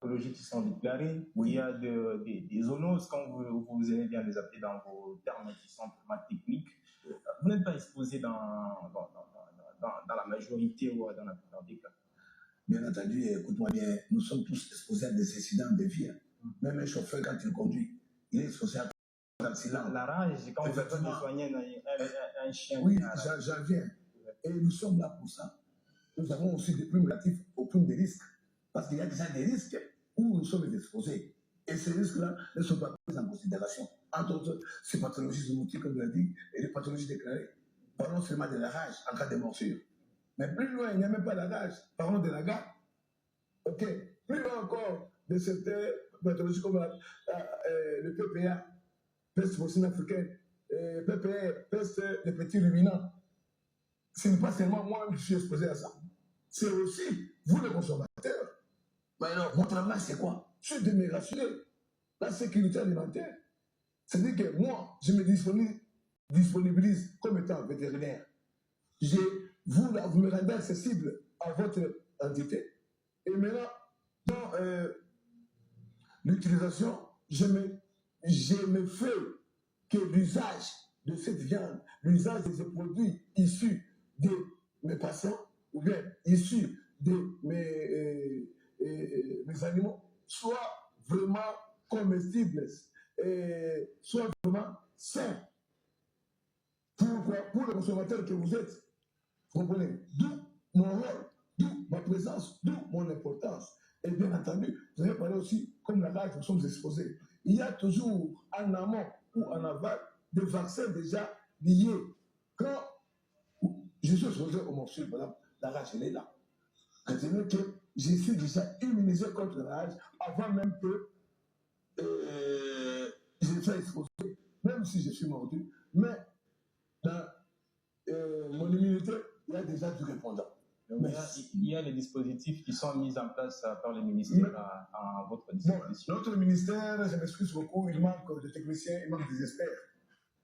pathologies qui sont déclarées. Oui. Il y a des zoonoses, comme vous aimez bien les appeler dans vos termes qui sont vraiment techniques. Vous n'êtes pas exposé dans la majorité ou dans la plupart des cas. Bien entendu, écoute-moi bien, nous sommes tous exposés à des incidents de vie. Même un chauffeur, quand il conduit, il est exposé à l'accident. La rage, quand vous faites soigner un chien. Oui, j'en viens. Et nous sommes là pour ça. Nous avons aussi des primes relatives aux primes de risques. Parce qu'il y a déjà des risques où nous sommes exposés. Et ces risques-là ne sont pas pris en considération. Entre autres, ces pathologies zoonotiques, comme je l'ai dit, et les pathologies déclarées. Parlons seulement de la rage en cas de morsure. Mais plus loin, il n'y a même pas la rage. Parlons de la gare. OK. Plus loin encore de certaines pathologies comme le PPA, peste porcine africaine, PPR, peste des petits ruminants. Ce n'est pas seulement moi qui suis exposé à ça. C'est aussi vous, les consommateurs. Mais alors, votre avantage, c'est quoi? C'est de me rassurer. La sécurité alimentaire. C'est-à-dire que moi, je me disponibilise comme étant vétérinaire. Vous me rendez accessible à votre entité. Et maintenant, dans l'utilisation, je me fais que l'usage de cette viande, l'usage de ces produits issus de mes patients, ou bien issus de mes animaux, soit vraiment comestibles, soit vraiment sains. Pourquoi? Pour le consommateur que vous êtes. Vous comprenez? D'où mon rôle, d'où ma présence, d'où mon importance. Et bien entendu, vous avez parlé aussi, comme la rage, nous sommes exposés. Il y a toujours en amont ou en aval des vaccins déjà liés. Quand je suis exposé au morceau, par exemple, la rage, elle est là. C'est-à-dire que je suis déjà immunisé contre la rage avant même que je sois exposé, même si je suis mordu. Mais dans mon immunité, il y a déjà du répondant. Mais il y a les dispositifs qui sont mis en place par le ministère à votre disposition. Notre ministère, je m'excuse beaucoup, il manque de techniciens, il manque des experts.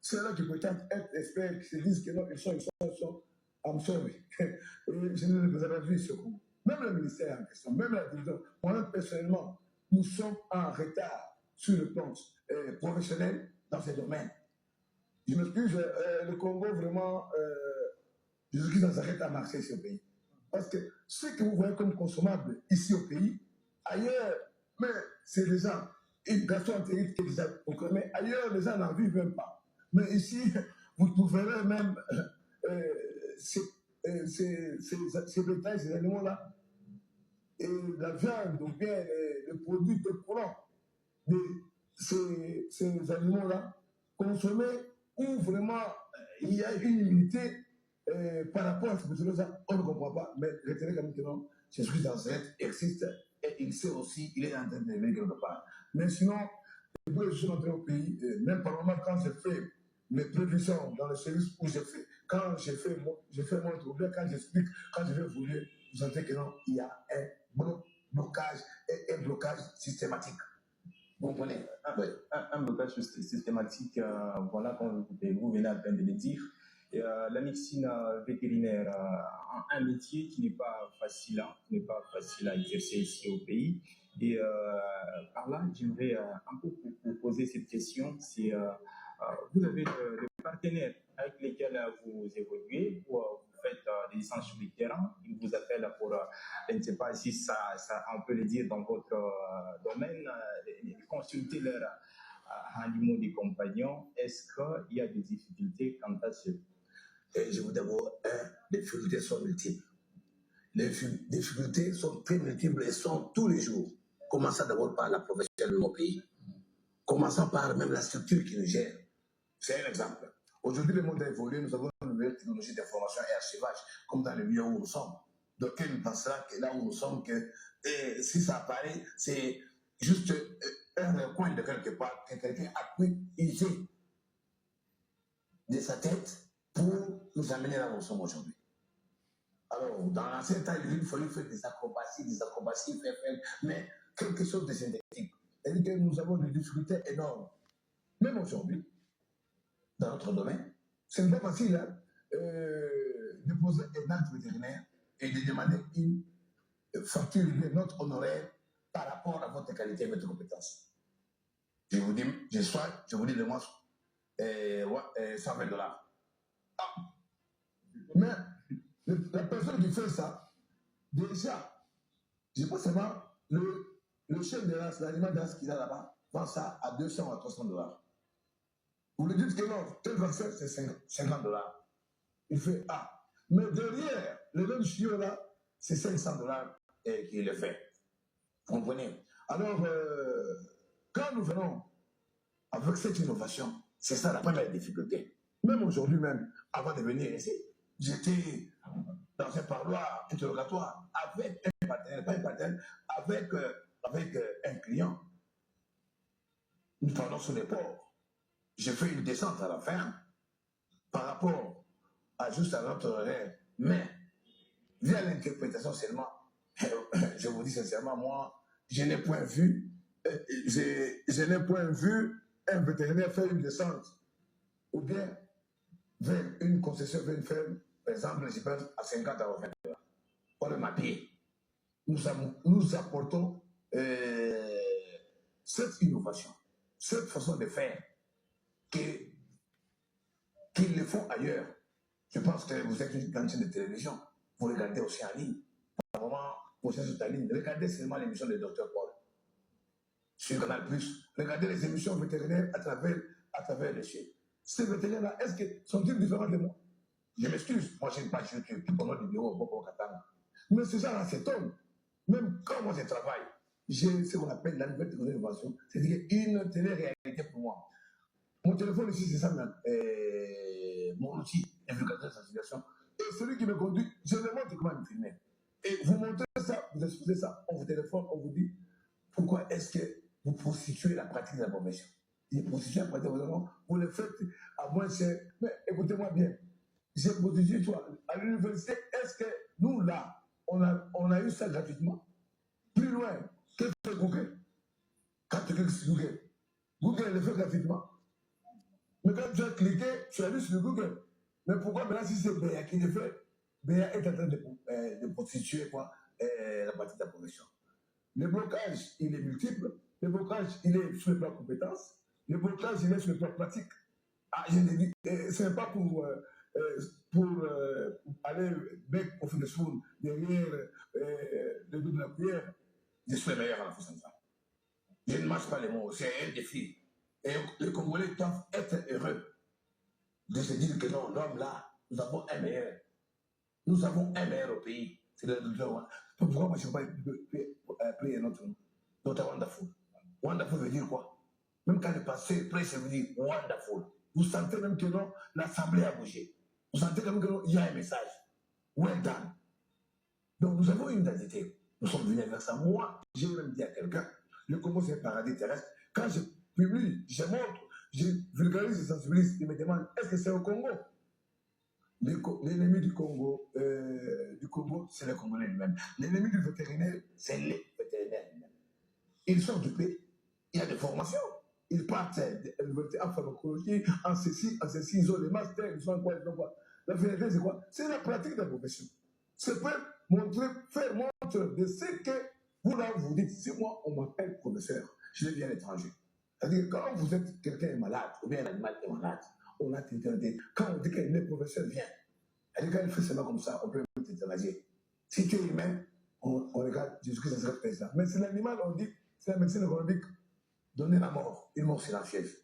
C'est là qui peut-être être experts, qui se disent que non, ils sont, I'm sorry. Et je ne les ai pas vus sur coup. Même le ministère en question, même la division, moi-même personnellement, nous sommes en retard sur le plan professionnel dans ces domaines. Je m'excuse, le Congo, vraiment, je suis dans un retard marché sur le pays. Parce que ce que vous voyez comme consommable ici au pays, ailleurs, mais c'est des gens, une gastroentérite qui est déjà proclamée, ailleurs, les gens n'en vivent même pas. Mais ici, vous trouverez même ces bétails, ces animaux-là, et la viande, ou bien les produits de courant de ces animaux-là, consommés où vraiment il y a une immunité par rapport à ce que on ne comprend pas, mais retenez quand même que non, Jésus Nazareth existe et il sait aussi, il est en train de venir quelque part. Mais sinon, je suis entré au pays, même par moment, quand j'ai fait mes prévisions dans le service où j'ai fait, quand j'ai fait mon trouble, quand j'explique, quand je vais vous dire, vous sentez que non, il y a un blocage et un blocage systématique. Vous comprenez? Un blocage systématique, voilà, comme vous venez à peine de le dire. La médecine vétérinaire, un métier qui n'est pas facile, à exercer ici au pays. Et par là, j'aimerais un peu vous poser cette question. C'est vous avez le partenaire avec lesquels vous évoluez, ou vous faites des licences sur le terrain, ils vous appellent pour, je ne sais pas si ça, on peut le dire dans votre domaine, consulter leurs animaux des compagnons. Est-ce qu'il y a des difficultés quant à ce? Je vous d'abord, les difficultés sont multiples. Les difficultés sont très multiples et sont tous les jours. Commençant d'abord par la profession de mon pays. Commençant par même la structure qui nous gère. C'est un exemple. Aujourd'hui, le monde a évolué, nous avons une nouvelle technologie d'information et archivage, comme dans le lieu où nous sommes. Donc, il pensera que là où nous sommes, que si ça apparaît, c'est juste un coin de quelque part que quelqu'un a pu user de sa tête pour nous amener là où nous sommes aujourd'hui. Alors, dans l'ancien temps, il fallait faire des acrobaties, mais quelque chose de synthétique. C'est-à-dire que nous avons des difficultés énormes. Même aujourd'hui, dans notre domaine, ce n'est pas facile de poser un acte vétérinaire et de demander une facture, une note honoraire par rapport à votre votre qualité et votre compétence. Je vous dis de moi, 120 dollars. Ah. Mais la personne qui fait ça, déjà, je pense seulement le chef de race, l'animal de race qu'il a là-bas, vend ça à 200 ou à 300 dollars. Vous lui dites que non, tel vaccin, c'est 50 dollars. Il fait ah. Mais derrière, le même chiot là, c'est 500 dollars qu'il le fait. Vous comprenez? Alors, quand nous venons avec cette innovation, c'est ça la première difficulté. Même aujourd'hui même, avant de venir ici, j'étais dans un parloir interrogatoire avec un partenaire, pas un partenaire, avec un client. Nous parlons sur les ports. J'ai fait une descente à la ferme par rapport à juste à notre horaire. Mais, via l'interprétation seulement, je vous dis sincèrement, moi, je n'ai point vu un vétérinaire faire une descente ou bien vers une concession, vers une ferme, par exemple, je pense à 50 à 20 dollars. Pour le papier, nous apportons cette innovation, cette façon de faire qu'ils le font ailleurs. Je pense que vous êtes une grande chaîne de télévision, vous regardez aussi en ligne. Par moment, vous êtes sur ta ligne, regardez seulement l'émission de Dr Paul sur Canal+. Regardez les émissions vétérinaires à travers les chaînes. Ces vétérinaires-là, sont-ils différents de moi? Je m'excuse, moi j'ai une page YouTube, tout au nom du bureau au Katanga. Mais ces gens-là s'étonnent. Même quand moi je travaille, j'ai ce qu'on appelle la nouvelle technologie d'innovation, c'est-à-dire une télé-réalité pour moi. Mon téléphone ici, c'est ça, mon outil, indicateur de sensibilisation. Et celui qui me conduit, je me montre comment me filmer. Et vous montrez ça, vous exposez ça, on vous téléphone, on vous dit pourquoi est-ce que vous prostituez la pratique de la profession. Et prostituer la pratique de la profession, vous le faites à moins cher. Mais écoutez-moi bien, j'ai prostitué toi. À l'université, est-ce que nous, là, on a eu ça gratuitement? Plus loin, qu'est-ce que fait Google? Quand tu cliques sur Google, Google le fait gratuitement. Mais quand tu as cliqué, tu as vu sur Google. Mais pourquoi maintenant, si c'est Béa qui le fait, Béa est en train de prostituer la pratique de la profession. Le blocage, il est multiple. Le blocage, il est sur le plan compétence. Le blocage, il est sur le plan pratique. Ah, je l'ai dit, ce n'est pas pour aller bec au fond de spoon derrière le dos de la cuillère. Je suis le meilleur à la façon de ça. Je ne mâche pas les mots, c'est un défi. Et les Congolais doivent être heureux de se dire que non, l'homme là, nous avons un meilleur. Nous avons un meilleur au pays. C'est le docteur. Pourquoi moi je ne peux pas prier notre nom? Docteur Wonderful. Wonderful veut dire quoi? Même quand le passé prêt, ça veut dire wonderful. Vous sentez même que non, l'assemblée a bougé. Vous sentez même que non, il y a un message. Well done. Donc nous avons une identité. Nous sommes venus vers ça. Moi, j'ai même dit à quelqu'un, le Congo c'est un paradis terrestre. Quand je publie, je montre, je vulgarise, je sensibilise, il me demande, est-ce que c'est au Congo? L'ennemi du Congo, c'est le Congolais lui-même. L'ennemi du vétérinaire, c'est les vétérinaires lui-même. Ils sont occupés, il y a des formations. Ils partent en pharmacologie, en ceci, ils ont des masters, ils sont quoi. La finalité, c'est quoi? C'est la pratique de la profession. C'est faire montre de ce que vous là, vous dites, si moi, on m'appelle professeur, je deviens étranger. C'est-à-dire, quand vous êtes quelqu'un est malade, ou bien un animal est malade, on a t'interdit. Quand on dit qu'un professeur vient, et quand il fait cela comme ça, on peut t'interroger. Si tu es humain, on regarde Jésus-Christ, ça serait président. Mais c'est l'animal, on dit, c'est la médecine économique. Donner la mort, une mort silencieuse.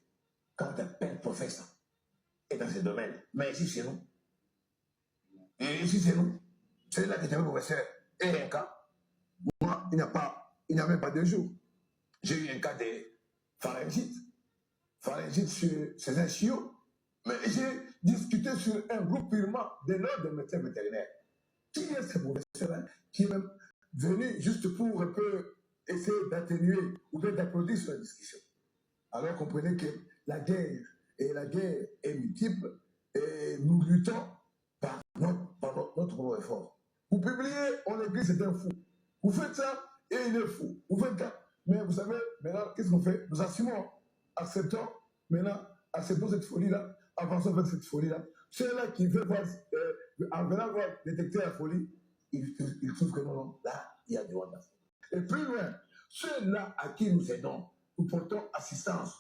Quand tu appelles professeur, et dans ce domaine, mais ici c'est nous. Et ici c'est nous. C'est là que tu es professeur. Et un cas, moi, il n'y a même pas 2 jours. J'ai eu un cas de pharyngite. Pharyngite, c'est un chiot. Mais j'ai discuté sur un groupe purement de l'ordre des médecins vétérinaires. Qui est ce professeur qui est même venu juste pour un peu essayer d'atténuer ou bien d'applaudir sur la discussion. Alors comprenez que la guerre est multiple et nous luttons par notre propre effort. Vous publiez, on écrit, c'est un fou. Vous faites ça et il est fou. Vous faites ça. Mais vous savez, maintenant, qu'est-ce qu'on fait? Nous assumons, acceptons cette folie-là, avançons vers cette folie-là. Ceux-là qui veulent voir, en venant détecter la folie, ils trouvent que non, là, il y a du wonderful. Et plus loin, Ceux-là à qui nous aidons, nous portons assistance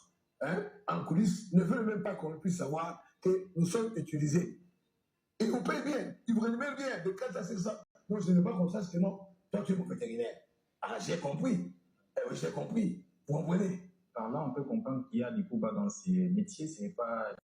en coulisses, ne veulent même pas qu'on puisse savoir que nous sommes utilisés. Et vous payez bien, ils vous rémunèrent bien, de 4 à 500. Moi, je ne veux pas qu'on sache que non, toi tu es mon vétérinaire. Ah, j'ai compris. Oui, j'ai compris. Vous comprenez? Par là, on peut comprendre qu'il y a des coups bas dans ces métiers. Ce n'est pas